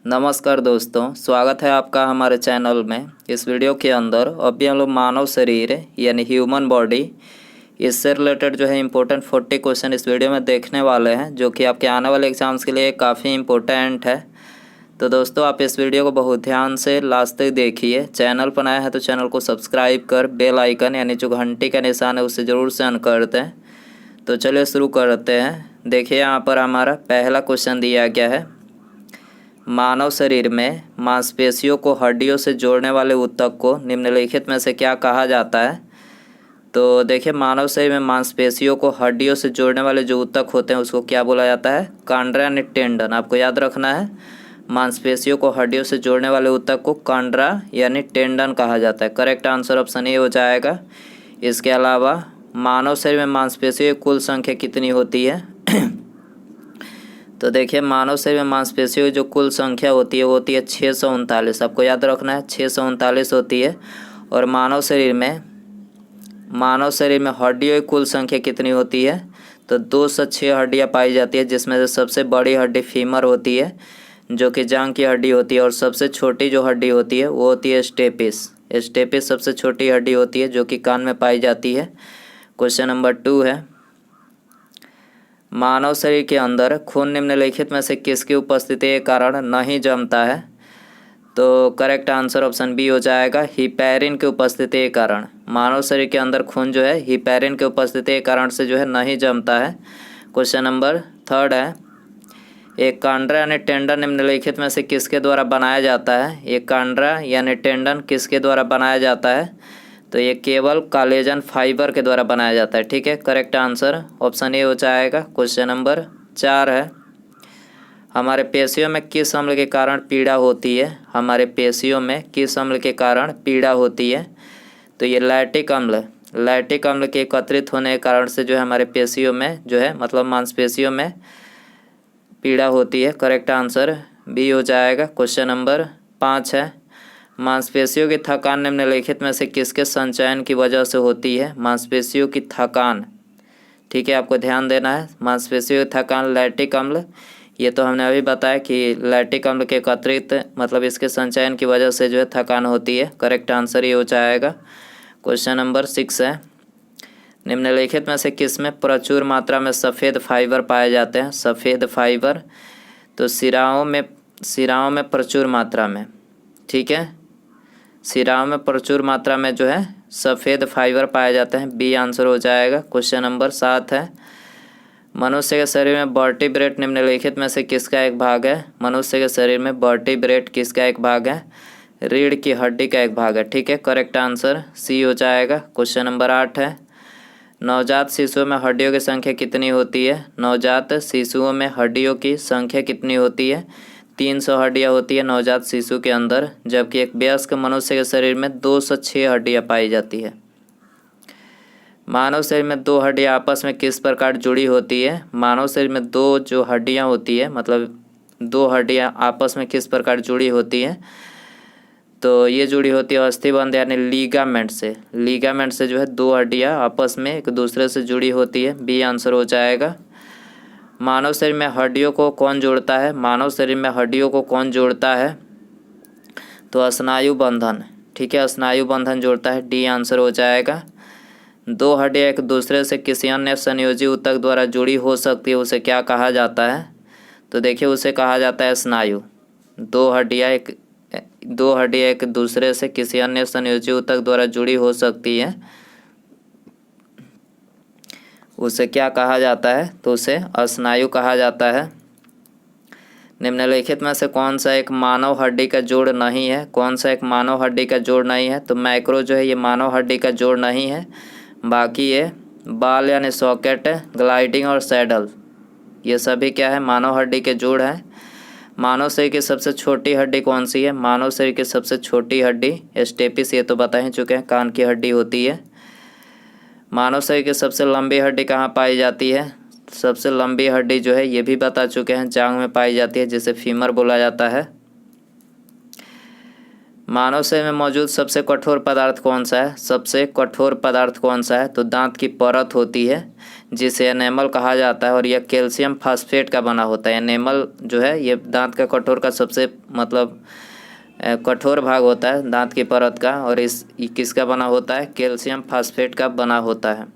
नमस्कार दोस्तों, स्वागत है आपका हमारे चैनल में। इस वीडियो के अंदर अभी हम लोग मानव शरीर यानी ह्यूमन बॉडी, इससे रिलेटेड जो है इम्पोर्टेंट 40 क्वेश्चन इस वीडियो में देखने वाले हैं, जो कि आपके आने वाले एग्जाम्स के लिए काफ़ी इम्पोर्टेंट है। तो दोस्तों, आप इस वीडियो को बहुत ध्यान से लास्ट तक देखिए। चैनल पर नया है तो चैनल को सब्सक्राइब कर बेल आइकन यानी जो घंटी का निशान है उसे ज़रूर से ऑन कर दें। तो चलिए शुरू करते हैं। देखिए, यहाँ पर हमारा पहला क्वेश्चन दिया गया है, मानव शरीर में मांसपेशियों को हड्डियों से जोड़ने वाले ऊतक को निम्नलिखित में से क्या कहा जाता है। तो देखिए, मानव शरीर में मांसपेशियों को हड्डियों से जोड़ने वाले जो ऊतक होते हैं उसको क्या बोला जाता है, कांड्रा यानी टेंडन। आपको याद रखना है, मांसपेशियों को हड्डियों से जोड़ने वाले ऊतक को कांड्रा यानी टेंडन कहा जाता है। करेक्ट आंसर ऑप्शन ए हो जाएगा। इसके अलावा मानव शरीर में मांसपेशियों की कुल संख्या कितनी होती है। तो देखिए, मानव शरीर में मांसपेशियों की जो कुल संख्या होती है वो होती है 639। आपको याद रखना है 639 होती है। और मानव शरीर में हड्डियों की कुल संख्या कितनी होती है, तो 206 हड्डियाँ पाई जाती है, जिसमें से सबसे बड़ी हड्डी फीमर होती है जो कि जांघ की हड्डी होती है, और सबसे छोटी जो हड्डी होती है वो होती है स्टेपिस। स्टेपिस सबसे छोटी हड्डी होती है जो कि कान में पाई जाती है। क्वेश्चन नंबर 2 है, मानव शरीर के अंदर खून निम्नलिखित में से किसकी उपस्थिति के कारण नहीं जमता है। तो करेक्ट आंसर ऑप्शन बी हो जाएगा, हिपैरिन की उपस्थिति के कारण। मानव शरीर के अंदर खून जो है हिपैरिन की उपस्थिति के कारण से जो है नहीं जमता है। क्वेश्चन नंबर 3 है, एक कांड्रा यानी टेंडन निम्नलिखित में से किसके द्वारा बनाया जाता है। एक कांड्रा यानी टेंडन किसके द्वारा बनाया जाता है, तो ये केवल कोलेजन फाइबर के द्वारा बनाया जाता है। ठीक है, करेक्ट आंसर ऑप्शन ए हो जाएगा। क्वेश्चन नंबर 4 है, हमारे पेशियों में किस अम्ल के कारण पीड़ा होती है। हमारे पेशियों में किस अम्ल के कारण पीड़ा होती है, तो ये लैक्टिक अम्ल के एकत्रित होने के कारण से जो है हमारे पेशियों में जो है मतलब मांसपेशियों में पीड़ा होती है। करेक्ट आंसर बी हो जाएगा। क्वेश्चन नंबर 5 है, मांसपेशियों की थकान निम्नलिखित में से किसके संचयन की वजह से होती है। मांसपेशियों की थकान, ठीक है, आपको ध्यान देना है। मांसपेशियों की थकान लैक्टिक अम्ल, ये तो हमने अभी बताया कि लैक्टिक अम्ल के एकत्रित मतलब इसके संचयन की वजह से जो है थकान होती है। करेक्ट आंसर ये हो जाएगा। क्वेश्चन नंबर 6 है, निम्नलिखित में से किसमें प्रचुर मात्रा में सफ़ेद फाइबर पाए जाते हैं। सफ़ेद फाइबर, तो शिराओं में प्रचुर मात्रा में, ठीक है, शिराओं में प्रचुर मात्रा में जो है सफ़ेद फाइबर पाए जाते हैं। बी आंसर हो जाएगा। क्वेश्चन नंबर 7 है, मनुष्य के शरीर में वर्टिब्रेट निम्नलिखित में से किसका एक भाग है। मनुष्य के शरीर में वर्टिब्रेट किसका एक भाग है, रीढ़ की हड्डी का एक भाग है। ठीक है, करेक्ट आंसर सी हो जाएगा। क्वेश्चन नंबर 8 है, नवजात शिशुओं में हड्डियों की संख्या कितनी होती है। नवजात शिशुओं में हड्डियों की संख्या कितनी होती है, 300 हड्डियाँ होती है नवजात शिशु के अंदर, जबकि एक वयस्क मनुष्य के शरीर में 206 हड्डियाँ पाई जाती है। मानव शरीर में दो हड्डियाँ आपस में किस प्रकार जुड़ी होती है। मानव शरीर में दो जो हड्डियाँ होती है मतलब दो हड्डियाँ आपस में किस प्रकार जुड़ी होती है, तो ये जुड़ी होती है अस्थिबंध यानी लीगामेंट से। लीगामेंट से जो है दो हड्डियाँ आपस में एक दूसरे से जुड़ी होती है। बी आंसर हो जाएगा। मानव शरीर में हड्डियों को कौन जोड़ता है। मानव शरीर में हड्डियों को कौन जोड़ता है, तो स्नायु बंधन, ठीक है, स्नायु बंधन जोड़ता है। डी आंसर हो जाएगा। दो हड्डियाँ एक दूसरे से किसी अन्य संयोजी ऊतक द्वारा जुड़ी हो सकती है, उसे क्या कहा जाता है, तो देखिए उसे कहा जाता है स्नायु। दो हड्डियाँ एक दूसरे से किसी अन्य संयोजी ऊतक द्वारा जुड़ी हो सकती है, उसे क्या कहा जाता है, तो उसे स्नायु कहा जाता है। निम्नलिखित में से कौन सा एक मानव हड्डी का जोड़ नहीं है। कौन सा एक मानव हड्डी का जोड़ नहीं है, तो मैक्रो जो है ये मानव हड्डी का जोड़ नहीं है। बाकी ये बाल यानी सॉकेट, ग्लाइडिंग और सैडल, ये सभी क्या है, मानव हड्डी के जोड़ हैं। मानव शरीर की सबसे छोटी हड्डी कौन सी है। मानव शरीर की सबसे छोटी हड्डी स्टेपिस, ये तो बता ही चुके हैं, कान की हड्डी होती है। मानव शरीर की सबसे लंबी हड्डी कहाँ पाई जाती है। सबसे लंबी हड्डी जो है ये भी बता चुके हैं, जांघ में पाई जाती है, जिसे फीमर बोला जाता है। मानव शरीर में मौजूद सबसे कठोर पदार्थ कौन सा है। सबसे कठोर पदार्थ कौन सा है, तो दांत की परत होती है, जिसे एनेमल कहा जाता है, और यह कैल्शियम फास्फेट का बना होता है। एनेमल जो है ये दांत का कठोर का सबसे मतलब कठोर भाग होता है दांत की परत का, और ये किसका बना होता है? कैल्शियम फास्फेट का बना होता है।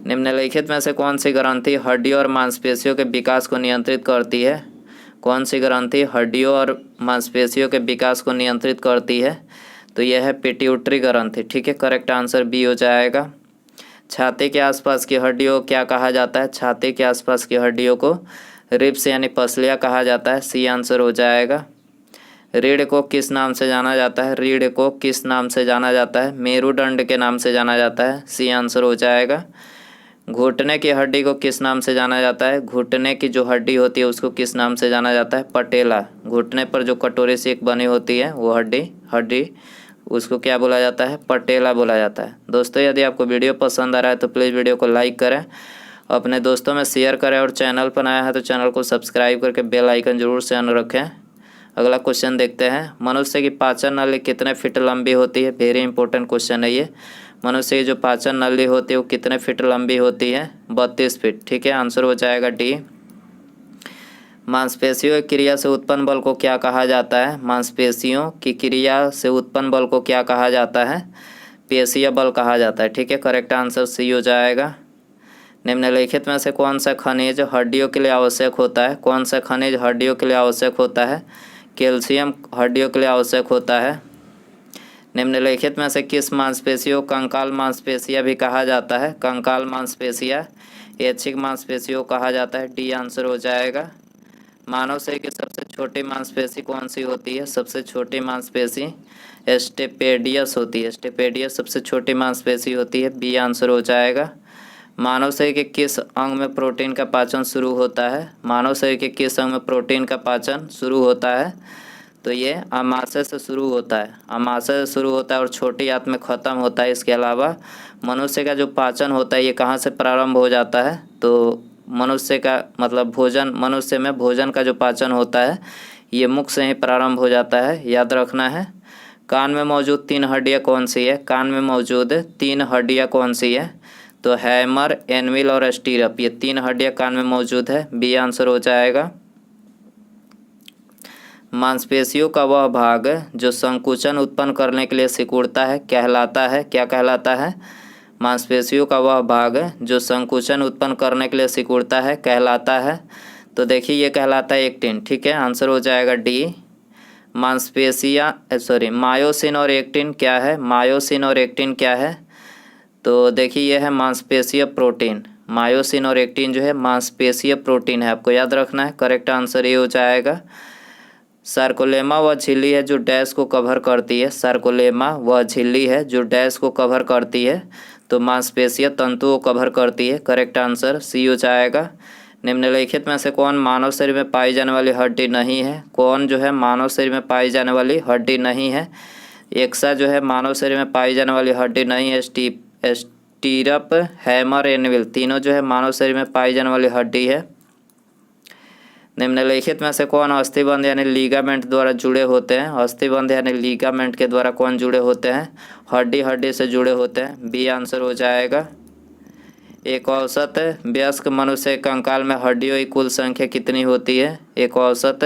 निम्नलिखित में से कौन सी ग्रंथि हड्डियों और मांसपेशियों के विकास को नियंत्रित करती है? कौन सी ग्रंथि हड्डियों और मांसपेशियों के विकास को नियंत्रित करती है? तो यह है पिट्यूटरी ग्रंथि। ठीक है, करेक्ट आंसर बी हो जाएगा। छाती के आसपास की हड्डियों को क्या कहा जाता है? छाती के आसपास की हड्डियों को रिब्स यानी पसलियाँ कहा जाता है। सी आंसर हो जाएगा। रीढ़ को किस नाम से जाना जाता है? रीढ़ को किस नाम से जाना जाता है? मेरुदंड के नाम से जाना जाता है। सी आंसर हो जाएगा। घुटने की हड्डी को किस नाम से जाना जाता है? घुटने की जो हड्डी होती है उसको किस नाम से जाना जाता है? पटेला। घुटने पर जो कटोरे से एक बनी होती है वो हड्डी उसको क्या बोला जाता है? पटेला बोला जाता है। दोस्तों, यदि आपको वीडियो पसंद आ रहा है तो प्लीज़ वीडियो को लाइक करें, अपने दोस्तों में शेयर करें, और चैनल पर आया है तो चैनल को सब्सक्राइब करके बेल आइकन जरूर से ऑन रखें। अगला क्वेश्चन देखते हैं। मनुष्य की पाचन नली कितने फीट लंबी होती है? वेरी इंपॉर्टेंट क्वेश्चन है ये। मनुष्य की जो पाचन नली होती है वो कितने फीट लंबी होती है? 32 फीट। ठीक है, आंसर हो जाएगा डी। मांसपेशियों की क्रिया से उत्पन्न बल को क्या कहा जाता है? मांसपेशियों की क्रिया से उत्पन्न बल को क्या कहा जाता है? पेशीय बल कहा जाता है। ठीक है, करेक्ट आंसर सी हो जाएगा। निम्नलिखित में से कौन सा खनिज हड्डियों के लिए आवश्यक होता है? कौन सा खनिज हड्डियों के लिए आवश्यक होता है? कैल्शियम हड्डियों के लिए आवश्यक होता है। निम्नलिखित में से किस मांसपेशियों को कंकाल मांसपेशियां भी कहा जाता है? कंकाल मांसपेशियां ऐच्छिक मांसपेशियों कहा जाता है। डी आंसर हो जाएगा। मानव शरीर की सबसे छोटी मांसपेशी कौन सी होती है? सबसे छोटी मांसपेशी स्टेपेडियस होती है। स्टेपेडियस सबसे छोटी मांसपेशी होती है। बी आंसर हो जाएगा। मानव शरीर के किस अंग में प्रोटीन का पाचन शुरू होता है? मानव शरीर के किस अंग में प्रोटीन का पाचन शुरू होता है? तो ये अमाशय से शुरू होता है। अमाशय से शुरू होता है और छोटी आंत में ख़त्म होता है। इसके अलावा मनुष्य का जो पाचन होता है ये कहाँ से प्रारंभ हो जाता है? तो मनुष्य का मतलब मनुष्य में भोजन का जो पाचन होता है ये मुख से ही प्रारंभ हो जाता है, याद रखना है। कान में मौजूद 3 हड्डियाँ कौन सी है? कान में मौजूद 3 हड्डियाँ कौन सी है? तो हैमर, एनविल और स्टीरप, ये 3 हड्डियाँ कान में मौजूद है। बी आंसर हो जाएगा। मांसपेशियों का वह भाग जो संकुचन उत्पन्न करने के लिए सिकुड़ता है कहलाता है, क्या कहलाता है? मांसपेशियों का वह भाग जो संकुचन उत्पन्न करने के लिए सिकुड़ता है कहलाता है। तो देखिए ये कहलाता है एक्टिन। ठीक है, आंसर हो जाएगा डी। मायोसिन और एक्टिन क्या है? मायोसिन और एक्टिन क्या है? तो देखिए यह है मांसपेशीय प्रोटीन। मायोसिन और एक्टिन जो है मांसपेशीय प्रोटीन है, आपको याद रखना है। करेक्ट आंसर ये हो जाएगा। सार्कोलेमा वह झिल्ली है जो डैश को कवर करती है। सार्कोलेमा वह झिल्ली है जो डैश को कवर करती है, तो मांसपेशीय तंतु को कवर करती है। करेक्ट आंसर सी हो जाएगा। निम्नलिखित में से कौन मानव शरीर में पाई जाने वाली हड्डी नहीं है? कौन जो है मानव शरीर में पाई जाने वाली हड्डी नहीं है? एक्सा जो है मानव शरीर में पाई जाने वाली हड्डी नहीं है। स्टीरप, हैमर, एनविल तीनों जो है मानव शरीर में पाई जाने वाली हड्डी है। निम्नलिखित में से कौन अस्थिबंध यानी लीगामेंट द्वारा जुड़े होते हैं? अस्थिबंध यानी लीगामेंट के द्वारा कौन जुड़े होते हैं? हड्डी से जुड़े होते हैं। बी आंसर हो जाएगा। एक औसत वयस्क मनुष्य के कंकाल में हड्डियों की कुल संख्या कितनी होती है? एक औसत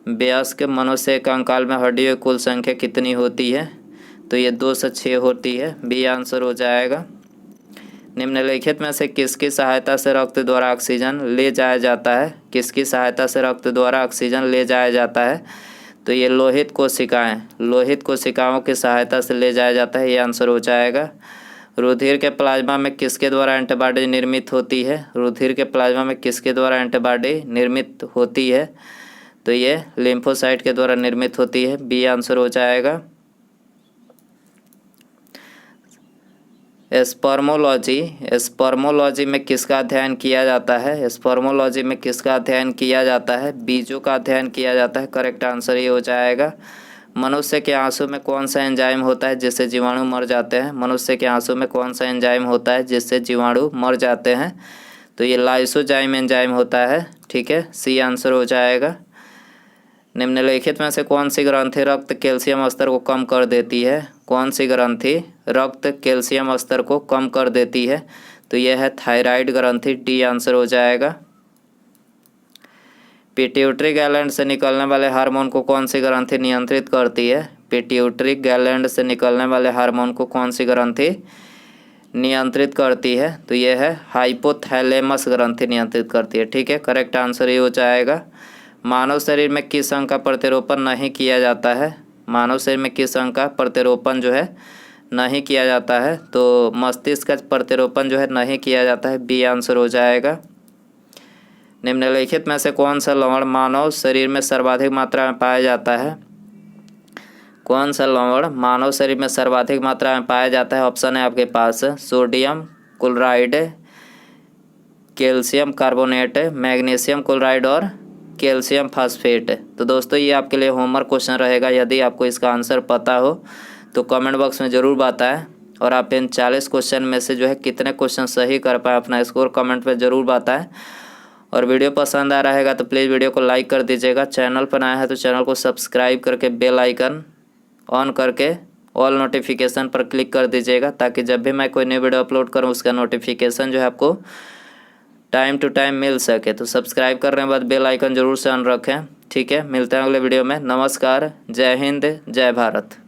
वयस्क मनुष्य के कंकाल में हड्डियों की कुल संख्या कितनी होती है? तो ये 2 से 6 होती है। बी आंसर हो जाएगा। निम्नलिखित में से किसकी सहायता से रक्त द्वारा ऑक्सीजन ले जाया जाता है? किसकी सहायता से रक्त द्वारा ऑक्सीजन ले जाया जाता है? तो ये लोहित कोशिकाओं की सहायता से ले जाया जाता है। ये आंसर हो जाएगा। रुधिर के प्लाज्मा में किसके द्वारा एंटीबॉडी निर्मित होती है? रुधिर के प्लाज्मा में किसके द्वारा एंटीबॉडी निर्मित होती है? तो ये लिम्फोसाइट के द्वारा निर्मित होती है। बी आंसर हो जाएगा। स्पर्मोलॉजी में किसका अध्ययन किया जाता है? स्पर्मोलॉजी में किसका अध्ययन किया जाता है? बीजों का अध्ययन किया जाता है। करेक्ट आंसर ये हो जाएगा। मनुष्य के आंसू में कौन सा एंजाइम होता है जिससे जीवाणु मर जाते हैं? मनुष्य के आंसू में कौन सा एंजाइम होता है जिससे जीवाणु मर जाते हैं? तो ये लाइसोजाइम एंजाइम होता है। ठीक है, सी आंसर हो जाएगा। निम्नलिखित में से कौन सी ग्रंथि रक्त कैल्शियम स्तर को कम कर देती है? कौन सी ग्रंथि रक्त कैल्शियम स्तर को कम कर देती है? तो यह है थायराइड ग्रंथि, डी आंसर हो जाएगा। पिट्यूटरी ग्लैंड से निकलने वाले हार्मोन को कौन सी ग्रंथि नियंत्रित करती है? पिट्यूटरी ग्लैंड से निकलने वाले हार्मोन को कौन सी ग्रंथि नियंत्रित करती है? तो यह है हाइपोथैलेमस ग्रंथि नियंत्रित करती है। ठीक है, करेक्ट आंसर ये हो जाएगा। मानव शरीर में किस अंग का प्रत्यारोपण नहीं किया जाता है? मानव शरीर में किस अंग का प्रत्यारोपण जो है नहीं किया जाता है? तो मस्तिष्क का प्रत्यारोपण जो है नहीं किया जाता है, बी आंसर हो जाएगा। निम्नलिखित में से कौन सा लवण मानव शरीर में सर्वाधिक मात्रा में पाया जाता है? कौन सा लवण मानव शरीर में सर्वाधिक मात्रा में पाया जाता है? ऑप्शन है आपके पास sodium chloride, calcium carbonate, magnesium chloride और कैल्शियम फास्फेट। तो दोस्तों ये आपके लिए होमवर्क क्वेश्चन रहेगा। यदि आपको इसका आंसर पता हो तो कमेंट बॉक्स में ज़रूर बताएं, और आप इन 40 क्वेश्चन में से जो है कितने क्वेश्चन सही कर पाए अपना स्कोर कमेंट में ज़रूर बताएं। और वीडियो पसंद आ रहेगा तो प्लीज़ वीडियो को लाइक कर दीजिएगा। चैनल पर आया है तो चैनल को सब्सक्राइब करके बेल आइकन ऑन करके ऑल नोटिफिकेशन पर क्लिक कर दीजिएगा, ताकि जब भी मैं कोई नई वीडियो अपलोड करूं उसका नोटिफिकेशन जो है आपको टाइम टू टाइम मिल सके। तो सब्सक्राइब करने के बाद बेल आइकन ज़रूर से ऑन रखें। ठीक है, मिलते हैं अगले वीडियो में। नमस्कार, जय हिंद, जय भारत।